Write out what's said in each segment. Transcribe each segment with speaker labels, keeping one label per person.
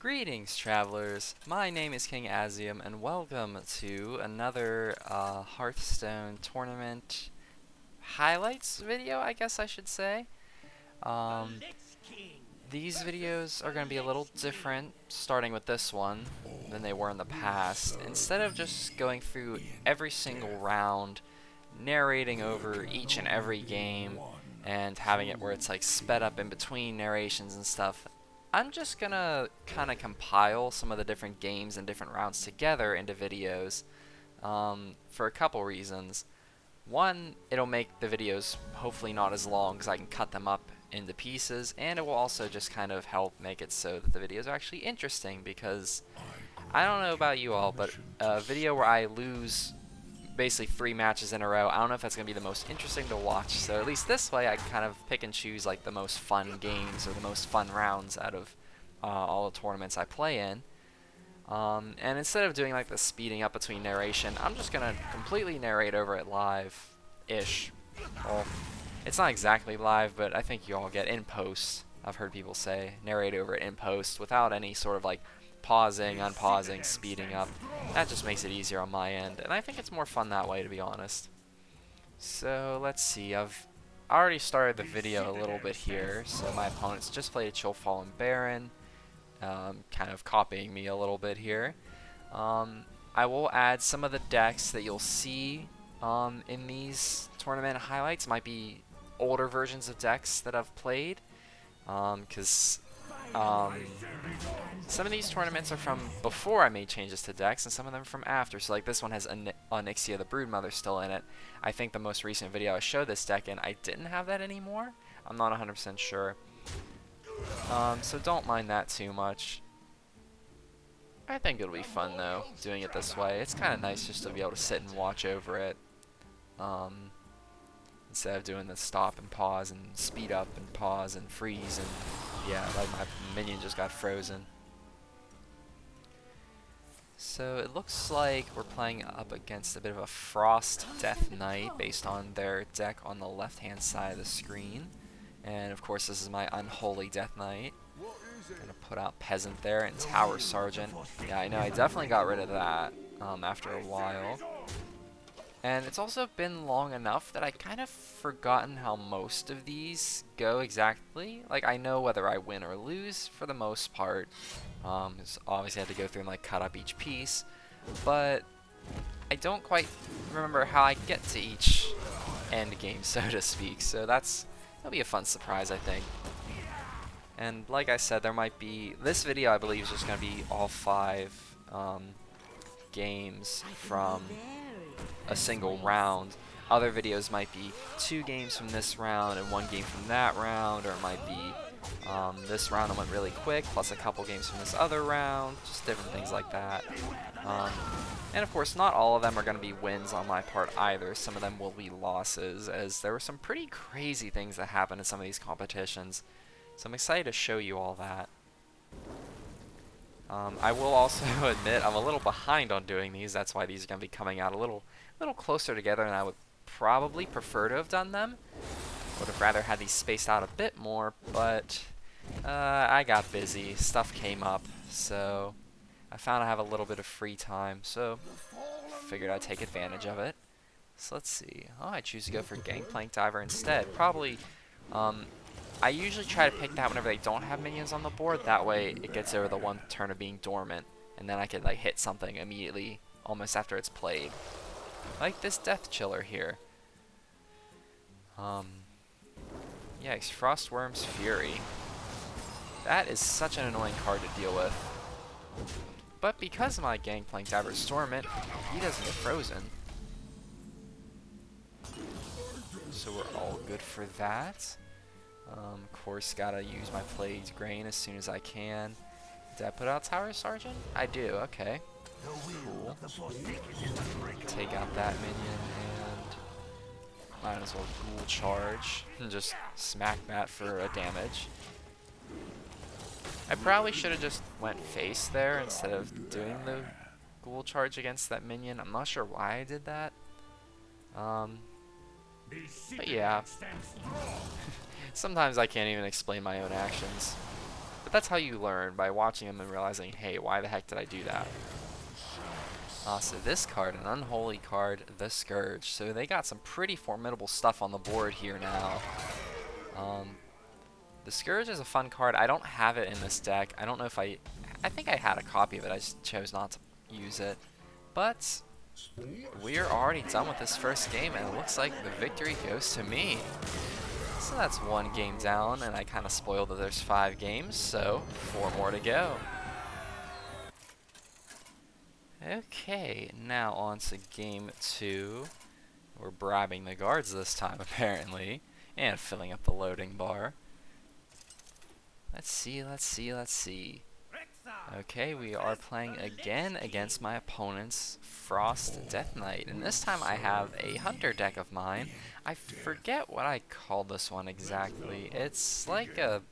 Speaker 1: Greetings, travelers. My name is King Azziem, and welcome to another Hearthstone tournament highlights video, I guess I should say. Um, these videos are going to be a little different, starting with this one, than they were in the past. Instead of just going through every single round, narrating over each and every game, and having it where it's like sped up in between narrations and stuff, I'm just gonna kind of compile some of the different games and different rounds together into videos for a couple reasons. One, it'll make the videos hopefully not as long because I can cut them up into pieces, and it will also just kind of help make it so that the videos are actually interesting, because I don't know about you all, but a video where I lose basically 3 matches in a row, I don't know if that's going to be the most interesting to watch. So at least this way I can kind of pick and choose like the most fun games or the most fun rounds out of all the tournaments I play in. And instead of doing like the speeding up between narration, I'm just going to completely narrate over it live-ish. Well, it's not exactly live, but I think you all get in post. I've heard people say narrate over it in post without any sort of like pausing, unpausing, speeding up. That just makes it easier on my end, and I think it's more fun that way, to be honest. So let's see, I've already started the video a little bit here. So my opponent's just played a Chill Fallen Baron, kind of copying me a little bit here. I will add some of the decks that you'll see in these tournament highlights. Might be older versions of decks that I've played, because some of these tournaments are from before I made changes to decks, and some of them from after. So like this one has Onyxia the Broodmother still in it. I think the most recent video I showed this deck in, I didn't have that anymore. I'm not 100% sure. So don't mind that too much. I think it'll be fun though, doing it this way. It's kind of nice just to be able to sit and watch over it. Instead of doing the stop and pause and speed up and pause and freeze and yeah, like my minion just got frozen. So it looks like we're playing up against a bit of a Frost Death Knight based on their deck on the left hand side of the screen. And of course this is my Unholy Death Knight. Gonna put out Peasant there and Tower Sergeant. Yeah, I know, I definitely got rid of that after a while. And it's also been long enough that I kind of forgotten how most of these go exactly. Like, I know whether I win or lose for the most part. Obviously I had to go through and like cut up each piece, but I don't quite remember how I get to each end game, so to speak. So that'll be a fun surprise, I think. And like I said, there might be, this video I believe is just going to be all 5 games from a single round. Other videos might be 2 games from this round and 1 game from that round, or it might be this round that went really quick plus a couple games from this other round, just different things like that. And of course not all of them are going to be wins on my part either. Some of them will be losses, as there were some pretty crazy things that happened in some of these competitions. So I'm excited to show you all that. I will also admit I'm a little behind on doing these. That's why these are going to be coming out a little closer together than I would probably prefer to have done them. Would have rather had these spaced out a bit more, but I got busy. Stuff came up, so I found I have a little bit of free time, so figured I'd take advantage of it. So let's see. Oh, I choose to go for Gangplank Diver instead. Probably, I usually try to pick that whenever they don't have minions on the board. That way it gets over the 1 turn of being dormant, and then I can like hit something immediately almost after it's played. Like this Death Chiller here. Yikes, Frostworm's Fury. That is such an annoying card to deal with. But because my Gangplank Diver's dormant, he doesn't get frozen. So we're all good for that. Of course, gotta use my Plagued Grain as soon as I can. Did I put out Tower Sergeant? I do, okay. Cool. Take out that minion and might as well Ghoul Charge and just smack that for a damage. I probably should have just went face there instead of doing the Ghoul Charge against that minion. I'm not sure why I did that. But yeah. Sometimes I can't even explain my own actions. But That's how you learn, by watching them and realizing, hey, why the heck did I do that? So this card, an unholy card, the Scourge. So they got some pretty formidable stuff on the board here now. The Scourge is a fun card. I don't have it in this deck. I don't know if I think I had a copy of it. I just chose not to use it. But we are already done with this first game, and it looks like the victory goes to me. So that's one game down, and I kind of spoiled that there's 5 games, so 4 more to go. Okay, now on to game 2. We're brabbing the guards this time, apparently, and filling up the loading bar. Let's see, let's see, let's see. Okay, we are playing again against my opponent's Frost Death Knight, and this time I have a hunter deck of mine. I forget what I call this one exactly. It's like a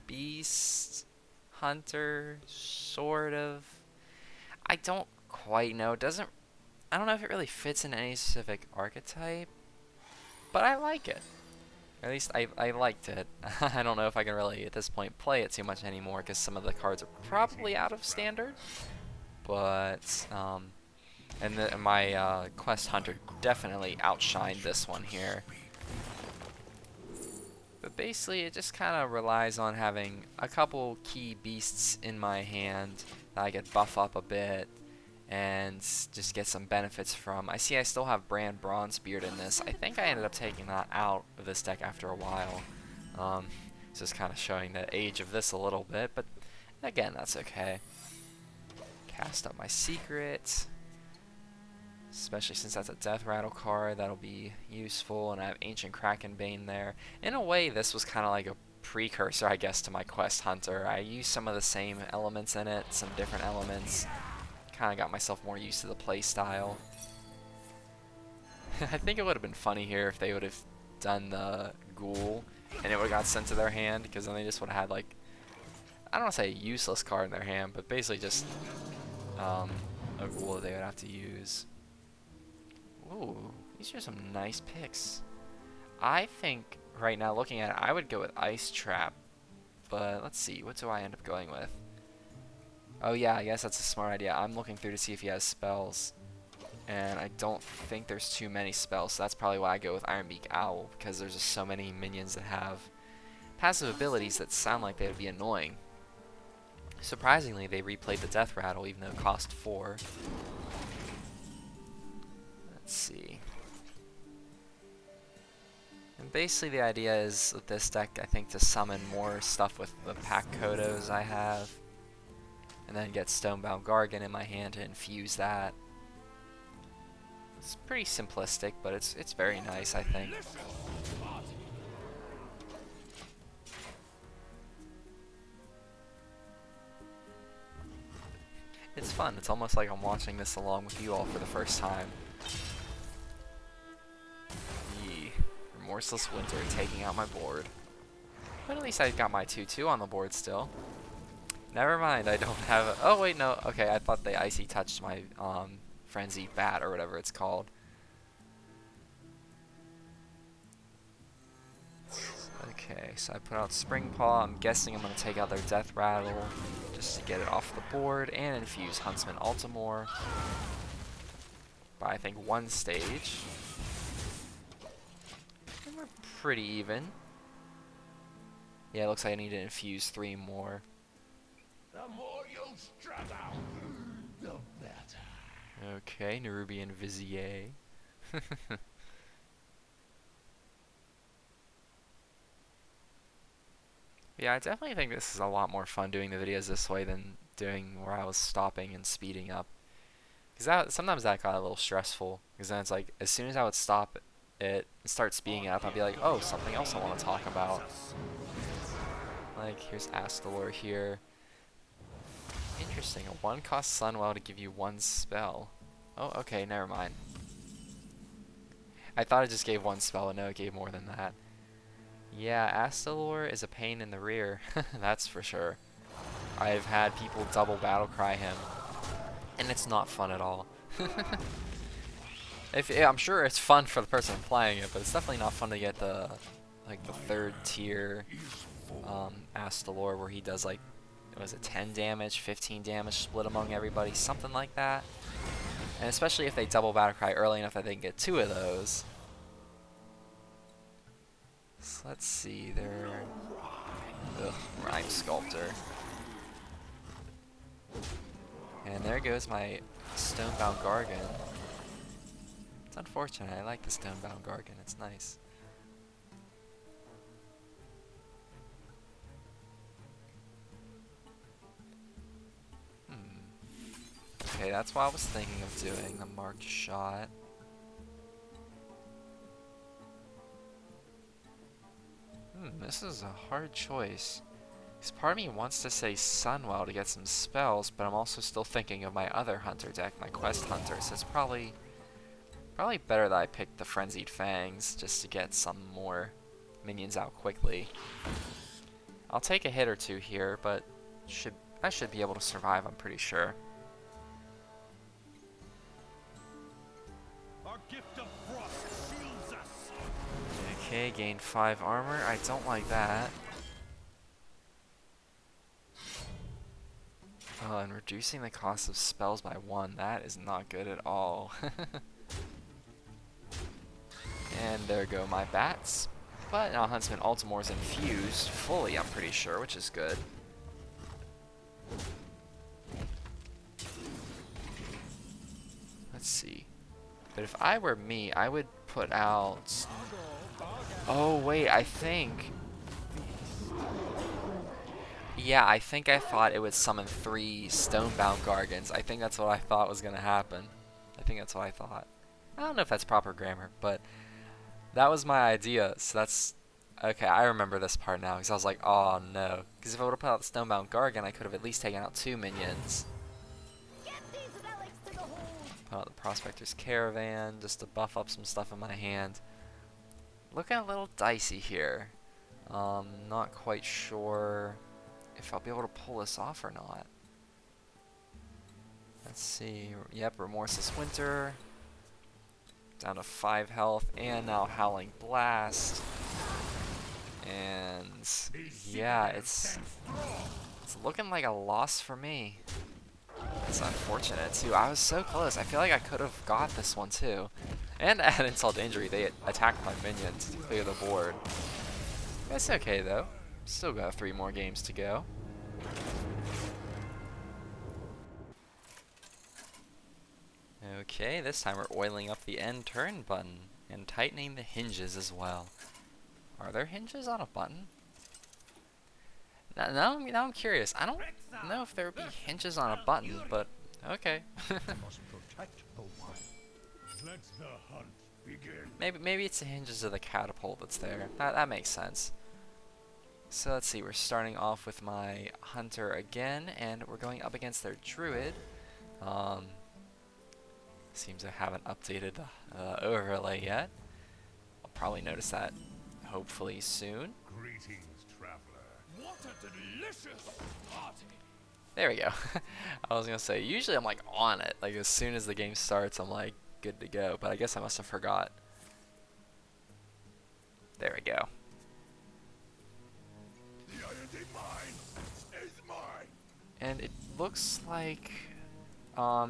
Speaker 1: beast hunter, sort of. I don't quite know. I don't know if it really fits in any specific archetype, but I like it. Or at least I liked it. I don't know if I can really, at this point, play it too much anymore, because some of the cards are probably out of standard. But, my Quest Hunter definitely outshined this one here. But basically, it just kind of relies on having a couple key beasts in my hand that I could buff up a bit and just get some benefits from. I see I still have Brand Bronzebeard in this. I think I ended up taking that out of this deck after a while. Just kind of showing the age of this a little bit, but again, that's okay. Cast up my secret, especially since that's a Death Rattle card. That'll be useful, and I have Ancient Krakenbane there. In a way, this was kind of like a precursor, I guess, to my Quest Hunter. I used some of the same elements in it, some different elements. Kind of got myself more used to the play style. I think it would have been funny here if they would have done the Ghoul and it would have got sent to their hand, because then they just would have had, like, I don't want to say a useless card in their hand, but basically just a Ghoul that they would have to use. Ooh, these are some nice picks. I think right now, looking at it, I would go with Ice Trap, but let's see, what do I end up going with? Oh yeah, I guess that's a smart idea. I'm looking through to see if he has spells, and I don't think there's too many spells, so that's probably why I go with Ironbeak Owl, because there's just so many minions that have passive abilities that sound like they would be annoying. Surprisingly, they replayed the Death Rattle, even though it cost 4. Let's see. And basically the idea is with this deck, I think, to summon more stuff with the Pack Kodos I have, and then get Stonebound Gargan in my hand to infuse that. It's pretty simplistic, but it's very nice, I think. It's fun. It's almost like I'm watching this along with you all for the first time. Yee. Remorseless Winter taking out my board. But at least I got my 2/2 on the board still. Never mind, I don't have a... Oh, wait, no. Okay, I thought they Icy touched my Frenzy Bat or whatever it's called. Okay, so I put out Spring Paw. I'm guessing I'm going to take out their Death Rattle just to get it off the board and infuse Huntsman Altimore by, I think, 1 stage. And we're pretty even. Yeah, it looks like I need to infuse 3 more.
Speaker 2: The more you strut out, the better.
Speaker 1: Okay, Nerubian Vizier. Yeah, I definitely think this is a lot more fun doing the videos this way than doing where I was stopping and speeding up. Because sometimes that got a little stressful. Because then it's like, as soon as I would stop it and start speeding up, I'd be like, oh, something else I want to talk about. Like, here's Astalor here. Interesting, a 1-cost Sunwell to give you 1 spell. Oh, okay, never mind. I thought it just gave 1 spell, but no, it gave more than that. Yeah, Astalor is a pain in the rear, that's for sure. I've had people double battlecry him, and it's not fun at all. I'm sure it's fun for the person playing it, but it's definitely not fun to get the, like, the 3rd tier Astalor, where he does like, was it 10 damage, 15 damage split among everybody, something like that. And especially if they double Battlecry early enough that they can get 2 of those. So let's see, they're... Ugh, Rhyme Sculptor. And there goes my Stonebound Gargan. It's unfortunate, I like the Stonebound Gargan, it's nice. Okay, that's what I was thinking of doing, the marked shot. This is a hard choice. Because part of me wants to say Sunwell to get some spells, but I'm also still thinking of my other hunter deck, my Quest Hunter, so it's probably better that I pick the Frenzied Fangs just to get some more minions out quickly. I'll take a hit or two here, but I should be able to survive, I'm pretty sure.
Speaker 2: Our gift of frost shields us.
Speaker 1: Okay, gain 5 armor. I don't like that. Oh, and reducing the cost of spells by 1. That is not good at all. And there go my bats. But now Huntsman Ultimore's infused fully, I'm pretty sure, which is good. Let's see. But if I were me, I would put out... Oh, wait, I think... Yeah, I think I thought it would summon 3 Stonebound Gargans. I think that's what I thought was going to happen. I think that's what I thought. I don't know if that's proper grammar, but that was my idea. So that's... Okay, I remember this part now, because I was like, oh no. Because if I would have put out the Stonebound Gargan, I could have at least taken out 2 minions. Put out the Prospector's Caravan, just to buff up some stuff in my hand. Looking a little dicey here. Not quite sure if I'll be able to pull this off or not. Let's see. Yep, Remorseless Winter. Down to 5 health, and now Howling Blast. And yeah, it's looking like a loss for me. It's unfortunate too. I was so close. I feel like I could have got this one too. And at insult to injury, they attacked my minions to clear the board. That's okay though. Still got 3 more games to go. Okay, this time we're oiling up the end turn button and tightening the hinges as well. Are there hinges on a button? Now I'm curious. I don't know if there would be hinges on a button, but okay.
Speaker 2: Let the hunt begin.
Speaker 1: Maybe it's the hinges of the catapult that's there. That makes sense. So let's see. We're starting off with my hunter again, and we're going up against their druid. Seems I haven't updated the overlay yet. I'll probably notice that hopefully soon.
Speaker 2: Greetings, traveler. What a delicious party.
Speaker 1: There we go. I was gonna say, usually I'm like on it. Like as soon as the game starts, I'm like good to go. But I guess I must have forgot. There we go.
Speaker 2: The identity mine is mine.
Speaker 1: And it looks like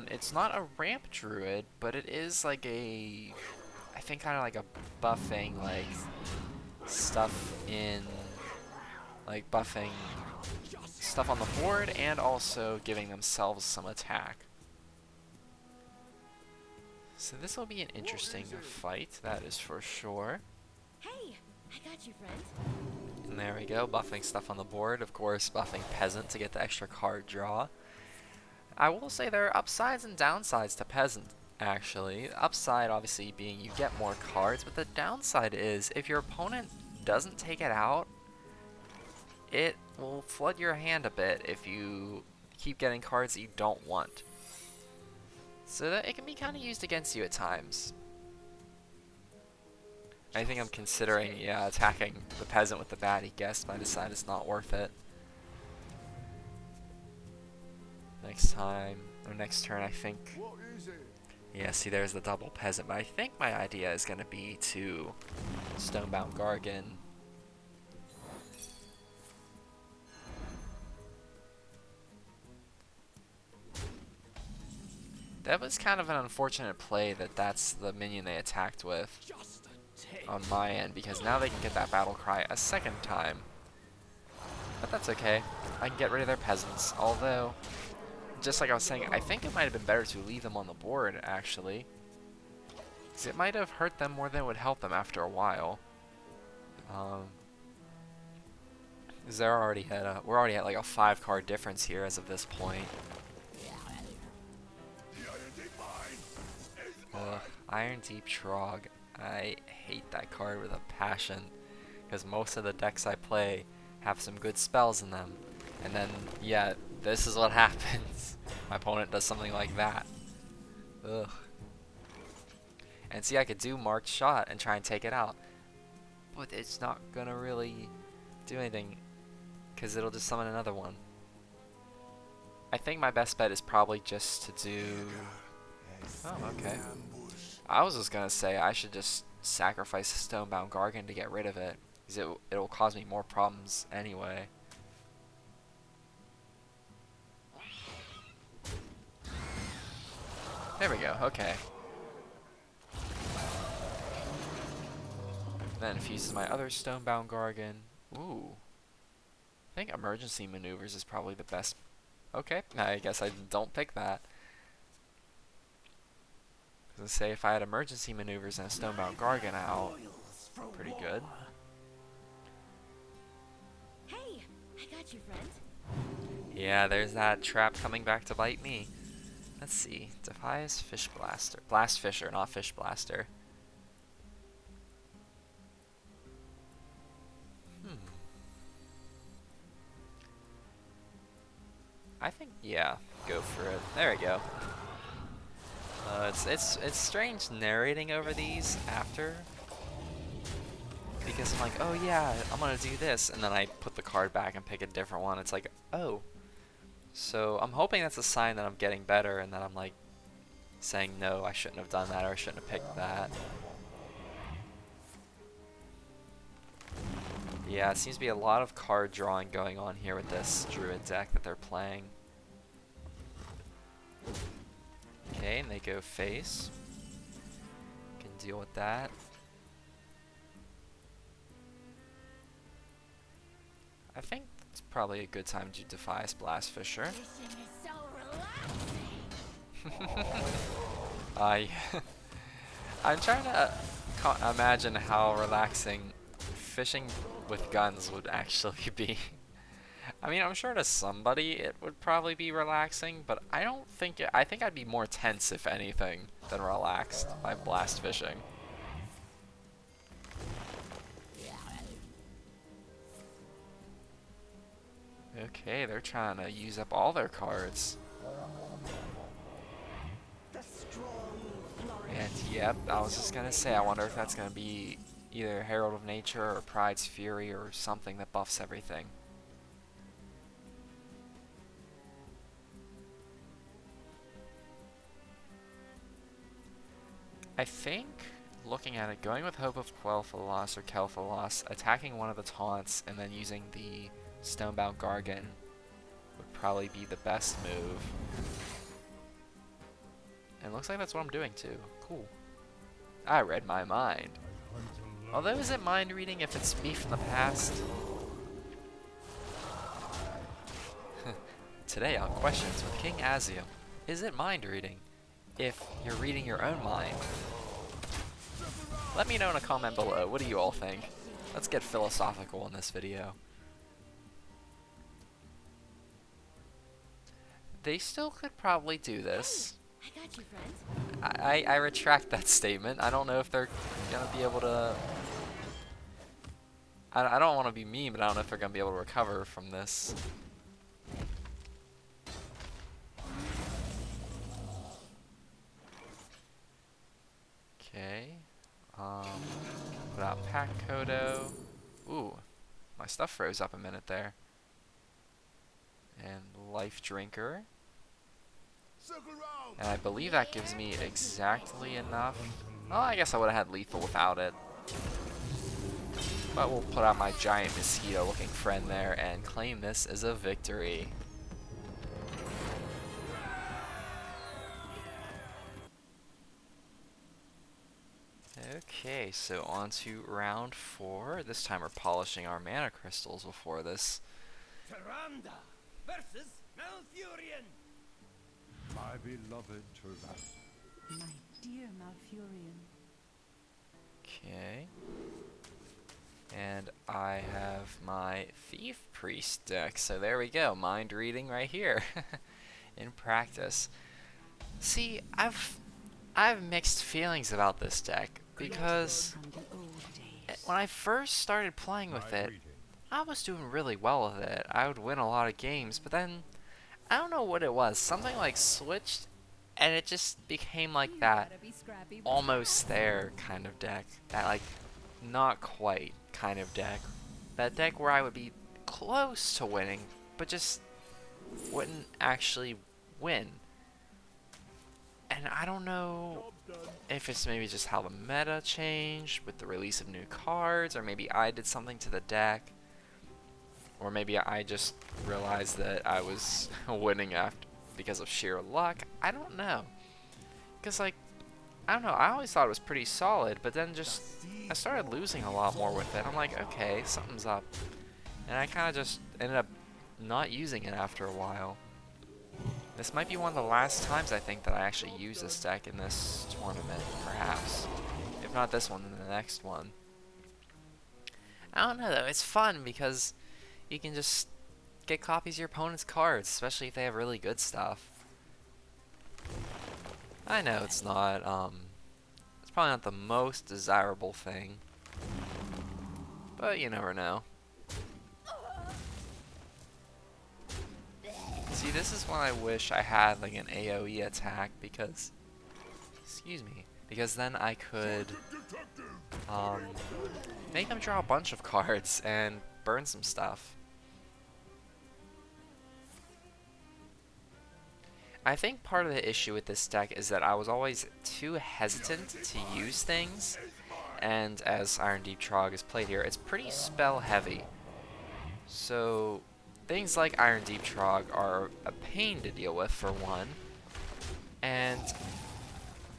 Speaker 1: it's not a ramp druid, but it is like a, I think kind of like a buffing like stuff in, like buffing stuff on the board and also giving themselves some attack. So this will be an interesting fight, that is for sure.
Speaker 3: Hey, I got you, friend.
Speaker 1: And there we go, buffing stuff on the board. Of course, buffing Peasant to get the extra card draw. I will say there are upsides and downsides to Peasant, actually. The upside, obviously, being you get more cards, but the downside is if your opponent doesn't take it out, it will flood your hand a bit if you keep getting cards that you don't want. So that it can be kind of used against you at times. I think I'm considering, yeah, attacking the Peasant with the Batty Guest, but I decide it's not worth it. Next time, or next turn, I think.
Speaker 2: What is it?
Speaker 1: Yeah, see, there's the double Peasant, but I think my idea is going to be to Stonebound Gargan. That was kind of an unfortunate play that that's the minion they attacked with
Speaker 2: Just a taste.
Speaker 1: on my end, because now they can get that battle cry a second time. But that's okay. I can get rid of their peasants, although, just like I was saying, I think it might have been better to leave them on the board, actually. Because it might have hurt them more than it would help them after a while. Because we're already at like a 5-card difference here as of this point. Iron Deep Trog. I hate that card with a passion, because most of the decks I play have some good spells in them, and then, yeah, this is what happens. My opponent does something like that. Ugh. And see, I could do Marked Shot and try and take it out, but it's not gonna really do anything, because it'll just summon another one. I think my best bet is probably just to do... Oh, okay. I was just gonna say I should just sacrifice the Stonebound Gargan to get rid of it, because it'll cause me more problems anyway. There we go, okay. Then if he uses my other Stonebound Gargan, ooh. I think Emergency Maneuvers is probably the best. Okay, I guess I don't pick that. I was gonna say, if I had Emergency Maneuvers and a Stonebound Gargan out, pretty good.
Speaker 3: Hey, I got you, friend.
Speaker 1: Yeah, there's that trap coming back to bite me. Let's see. Defias Fish Blaster. Blast Fisher, not Fish Blaster. I think, yeah, go for it. There we go. It's strange narrating over these after, because I'm like, oh yeah, I'm gonna do this, and then I put the card back and pick a different one. It's like, oh. So I'm hoping that's a sign that I'm getting better, and that I'm like saying, no, I shouldn't have done that, or I shouldn't have picked that. Yeah, it seems to be a lot of card drawing going on here with this Druid deck that they're playing. Okay, and they go face. Can deal with that. I think it's probably a good time to Defias Blast Fisher.
Speaker 3: Fishing is so relaxing.
Speaker 1: I'm trying to imagine how relaxing fishing with guns would actually be. I mean, I'm sure to somebody it would probably be relaxing, but I don't think I think I'd be more tense, if anything, than relaxed by blast fishing. Okay, they're trying to use up all their cards. And yep, I was just gonna say, I wonder if that's gonna be either Herald of Nature or Pride's Fury or something that buffs everything. I think, looking at it, going with Hope of Quel'Thalas or Kel'Thalas, attacking one of the taunts, and then using the Stonebound Gargan would probably be the best move. And it looks like that's what I'm doing too. Cool. I read my mind. Although, is it mind reading if it's me from the past? Today on Questions with King Azziem, is it mind reading if you're reading your own mind? Let me know in a comment below. What do you all think? Let's get philosophical in this video. They still could probably do this.
Speaker 3: I got you, friend.
Speaker 1: I retract that statement. I don't know if they're gonna be able to... I don't want to be mean, but I don't know if they're gonna be able to recover from this. Okay. Put out Pack Kodo. Ooh, my stuff froze up a minute there. And Life Drinker. And I believe that gives me exactly enough. Oh, I guess I would have had Lethal without it. But we'll put out my giant mosquito looking friend there and claim this as a victory. Okay, so on to round 4. This time we're polishing our mana crystals before this.
Speaker 2: Tyrande versus Malfurion. My beloved Tyrande.
Speaker 4: My dear Malfurion.
Speaker 1: Okay. And I have my Thief Priest deck, so there we go. Mind reading right here in practice. See, I've mixed feelings about this deck because
Speaker 4: From the old days.
Speaker 1: when I first started playing with
Speaker 2: My
Speaker 1: it,
Speaker 2: greeting.
Speaker 1: I was doing really well with it. I would win a lot of games, but then I don't know what it was. Something like switched and it just became like
Speaker 4: You
Speaker 1: that
Speaker 4: gotta be scrappy with
Speaker 1: almost
Speaker 4: that.
Speaker 1: there kind of deck. That like not quite kind of deck. That deck where I would be close to winning, but just wouldn't actually win. And I don't know if it's maybe just how the meta changed with the release of new cards, or maybe I did something to the deck, or maybe I just realized that I was winning after because of sheer luck. I don't know. Because like, I don't know, I always thought it was pretty solid, but then just I started losing a lot more with it. I'm like, okay, something's up. And I kind of just ended up not using it after a while. This might be one of the last times I think that I actually use this deck in this tournament, perhaps. If not this one, then the next one. I don't know though, it's fun because you can just get copies of your opponent's cards, especially if they have really good stuff. I know it's not, it's probably not the most desirable thing, but you never know. See, this is when I wish I had like an AoE attack because, excuse me, because then I could make them draw a bunch of cards and burn some stuff. I think part of the issue with this deck is that I was always too hesitant to use things, and as Iron Deep Trog is played here, it's pretty spell heavy. So things like Iron Deep Trog are a pain to deal with for one, and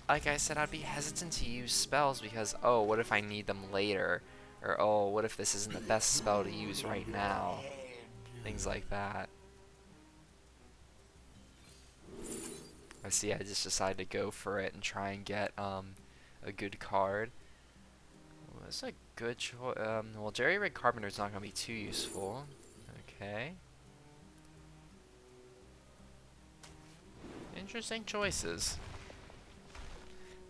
Speaker 1: like I said, I'd be hesitant to use spells because, oh, what if I need them later? Or, oh, what if this isn't the best spell to use right now? Things like that. I see, I just decided to go for it and try and get a good card. Well, that's a good choice. Well, Jerry Rig Carpenter's not going to be too useful. Okay. Interesting choices.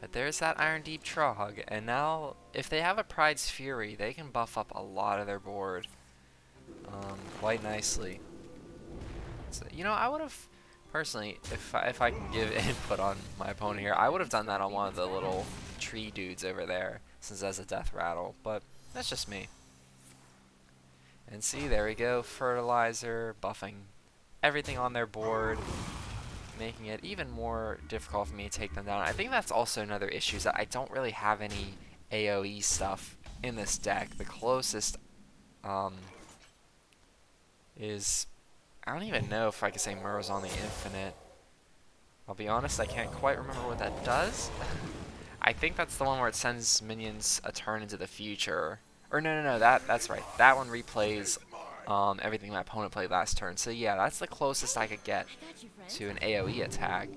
Speaker 1: But there's that Iron Deep Trog, and now if they have a Pride's Fury, they can buff up a lot of their board quite nicely. So, you know, I would have personally, if I can give input on my opponent here, I would have done that on one of the little tree dudes over there, since that's a death rattle. But that's just me. And see, there we go, fertilizer, buffing everything on their board, making it even more difficult for me to take them down. I think that's also another issue, is that I don't really have any AoE stuff in this deck. The closest is, I don't even know if I could say Murrow's on the Infinite. I'll be honest, I can't quite remember what that does. I think that's the one where it sends minions a turn into the future. Or no, that's right. That one replays everything my opponent played last turn. So yeah, that's the closest I could get
Speaker 3: I got you, friend.
Speaker 1: to an AoE attack.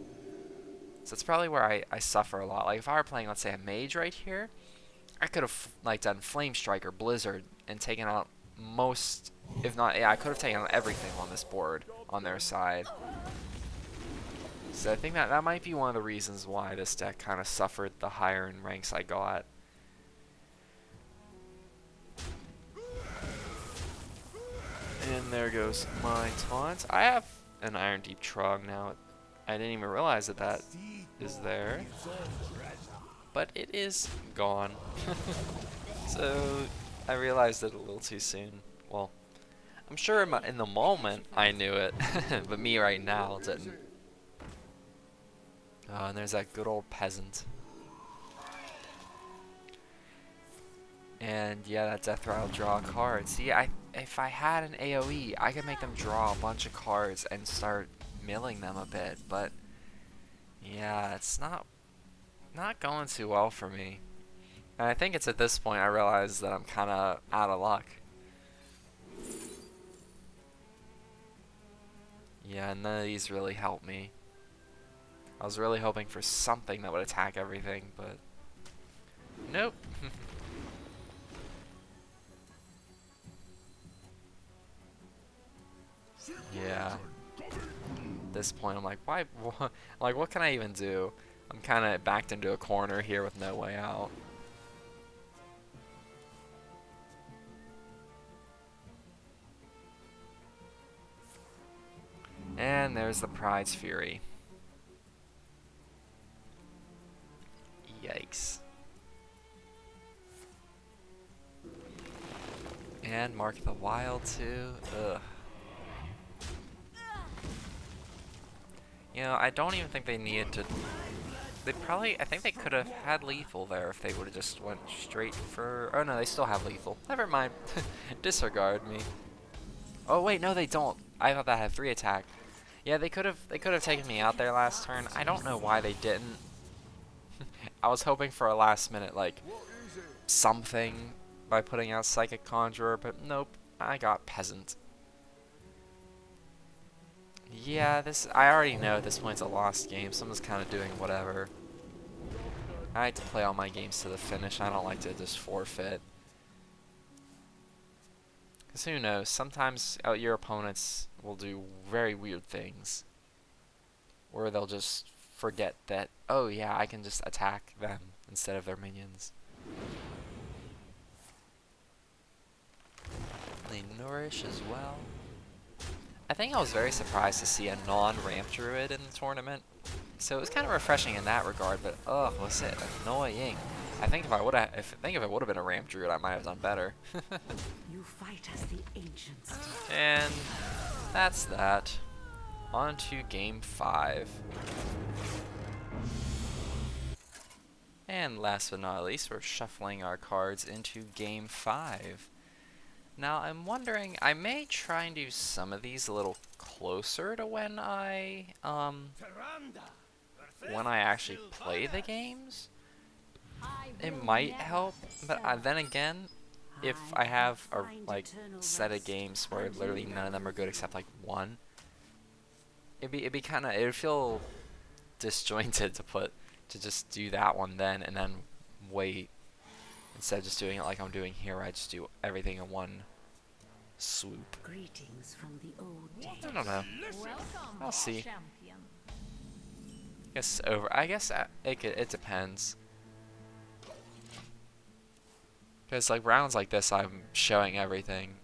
Speaker 1: So it's probably where I suffer a lot. Like if I were playing, let's say, a mage right here, I could have like done Flame Strike or Blizzard and taken out most, if not, yeah, I could have taken out everything on this board on their side. So I think that might be one of the reasons why this deck kind of suffered the higher in ranks I got. And there goes my taunt. I have an Iron Deep Trog now. I didn't even realize that that is there. But it is gone. So I realized it a little too soon. Well, I'm sure in the moment I knew it, but me right now didn't. Oh, and there's that good old peasant. And yeah, that Death Rattle draw a card. See, if I had an AoE, I could make them draw a bunch of cards and start milling them a bit, but yeah, it's not going too well for me. And I think it's at this point I realize that I'm kind of out of luck. Yeah, none of these really help me. I was really hoping for something that would attack everything, but nope. Yeah. At this point, I'm like, why? Like, what can I even do? I'm kind of backed into a corner here with no way out. And there's the Pride's Fury. Yikes. And Mark the Wild too. Ugh. You know, I don't even think they needed to. They probably, I think they could have had lethal there if they would have just went straight for. Oh no, they still have lethal. Never mind. Disregard me. Oh wait, no, they don't. I thought that had 3 attack. Yeah, they could have taken me out there last turn. I don't know why they didn't. I was hoping for a last minute like something by putting out Psychic Conjurer, but nope. I got Peasant. Yeah, I already know at this point it's a lost game, so I'm just kind of doing whatever. I like to play all my games to the finish. I don't like to just forfeit. Because who knows, sometimes your opponents will do very weird things. Where they'll just forget that, oh yeah, I can just attack them instead of their minions. They nourish as well. I think I was very surprised to see a non-ramp druid in the tournament. So it was kind of refreshing in that regard, but ugh, was it annoying. I think if it would have been a ramp druid, I might have done better.
Speaker 4: You fight as the ancients.
Speaker 1: And that's that. On to game 5. And last but not least, we're shuffling our cards into game 5. Now I'm wondering, I may try and do some of these a little closer to when I actually play the games. It might help, but then again, if I have a set of games where literally none of them are good except like one, it would feel disjointed to just do that one then and then wait. Instead of just doing it like I'm doing here, I just do everything in one swoop.
Speaker 4: Greetings from the old days.
Speaker 1: I don't know.
Speaker 3: Welcome,
Speaker 1: I'll see.
Speaker 3: champion.
Speaker 1: I guess it depends. Because like rounds like this, I'm showing everything.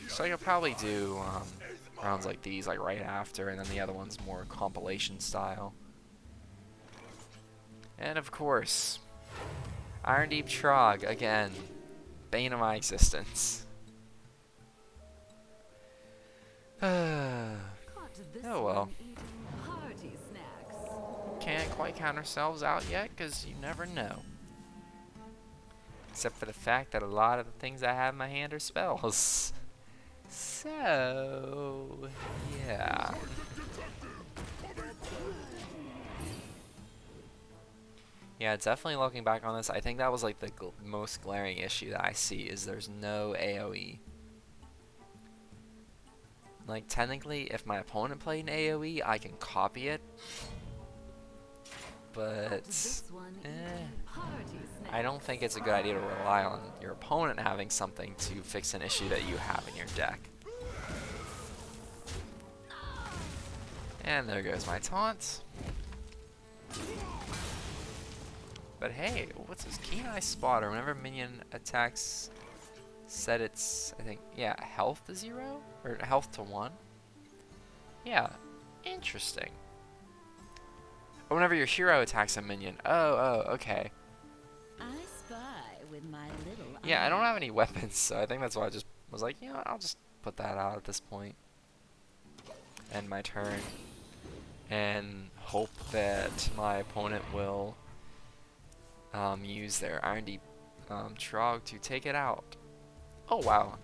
Speaker 1: So I could probably do rounds like these like right after, and then the other one's more compilation style. And of course, Iron Deep Trog, again, bane of my existence. Oh well.
Speaker 4: Party snacks.
Speaker 1: Can't quite count ourselves out yet, because you never know. Except for the fact that a lot of the things I have in my hand are spells. So, yeah. Yeah, definitely looking back on this, I think that was like the most glaring issue that I see is there's no AoE. Like technically, if my opponent played an AoE, I can copy it. But I don't think it's a good idea to rely on your opponent having something to fix an issue that you have in your deck. And there goes my taunt. But hey, what's this? Keen Eye Spotter. Whenever minion attacks, set its, I think, yeah, health to 0? Or health to 1? Yeah, interesting. Or whenever your hero attacks a minion. Oh, okay.
Speaker 3: I spy with my little
Speaker 1: Yeah, I don't have any weapons, so I think that's why I just was like, you know, I'll just put that out at this point. End my turn. And hope that my opponent will use their Iron Deep Trog to take it out. Oh wow.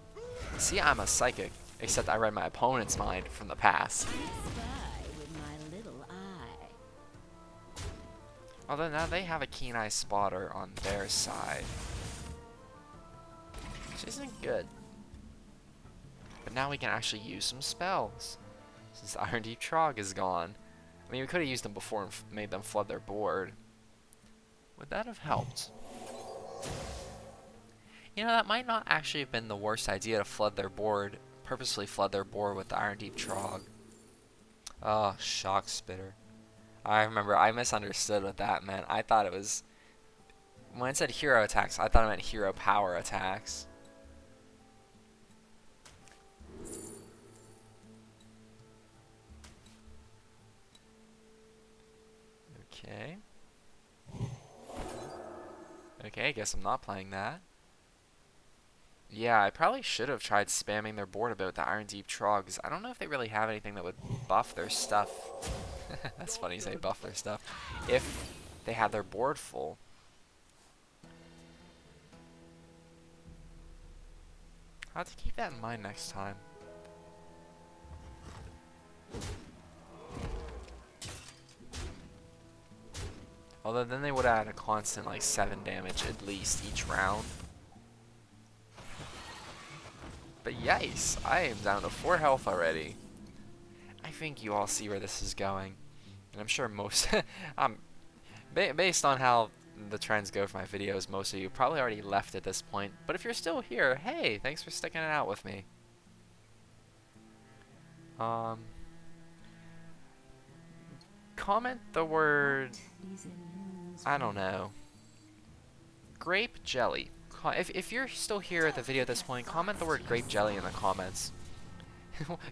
Speaker 1: See, I'm a psychic, except I read my opponent's mind from the past.
Speaker 3: I spy with my little eye.
Speaker 1: Although now they have a Keen Eye Spotter on their side, which isn't good. But now we can actually use some spells, since the Iron Deep Trog is gone. I mean, we could have used them before and made them flood their board. Would that have helped? You know, that might not actually have been the worst idea to flood their board, purposely flood their board with the Iron Deep Trog. Oh, Shock Spitter. I remember I misunderstood what that meant. I thought it was, when it said hero attacks, I thought it meant hero power attacks. Okay. Okay, I guess I'm not playing that. Yeah, I probably should have tried spamming their board about the Iron Deep Trogs. I don't know if they really have anything that would buff their stuff. That's funny you say buff their stuff. If they had their board full. I'll have to keep that in mind next time. Although then they would add a constant like 7 damage at least each round. But yikes, I am down to 4 health already. I think you all see where this is going. And I'm sure most, based on how the trends go for my videos, most of you probably already left at this point. But if you're still here, hey, thanks for sticking it out with me. Comment the word, I don't know, grape jelly. If you're still here at the video at this point, comment the word grape jelly in the comments.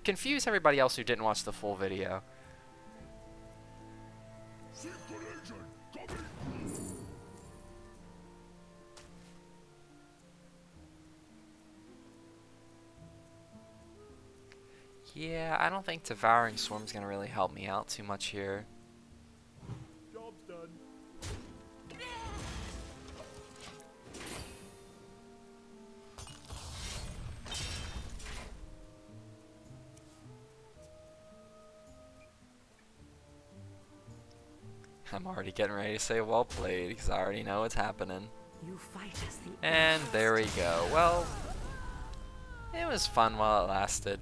Speaker 1: Confuse everybody else who didn't watch the full video. Yeah, I don't think Devouring Swarm's gonna really help me out too much here.
Speaker 2: Job's done.
Speaker 1: I'm already getting ready to say well played, because I already know what's happening.
Speaker 4: You fight as the
Speaker 1: And there we go. Well, it was fun while it lasted.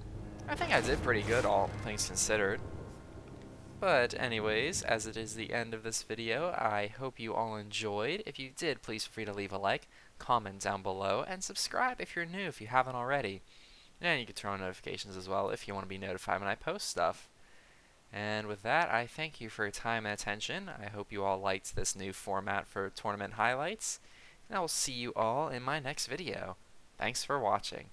Speaker 1: I think I did pretty good, all things considered. But anyways, as it is the end of this video, I hope you all enjoyed. If you did, please feel free to leave a like, comment down below, and subscribe if you're new, if you haven't already. And you can turn on notifications as well if you want to be notified when I post stuff. And with that, I thank you for your time and attention. I hope you all liked this new format for tournament highlights. And I will see you all in my next video. Thanks for watching.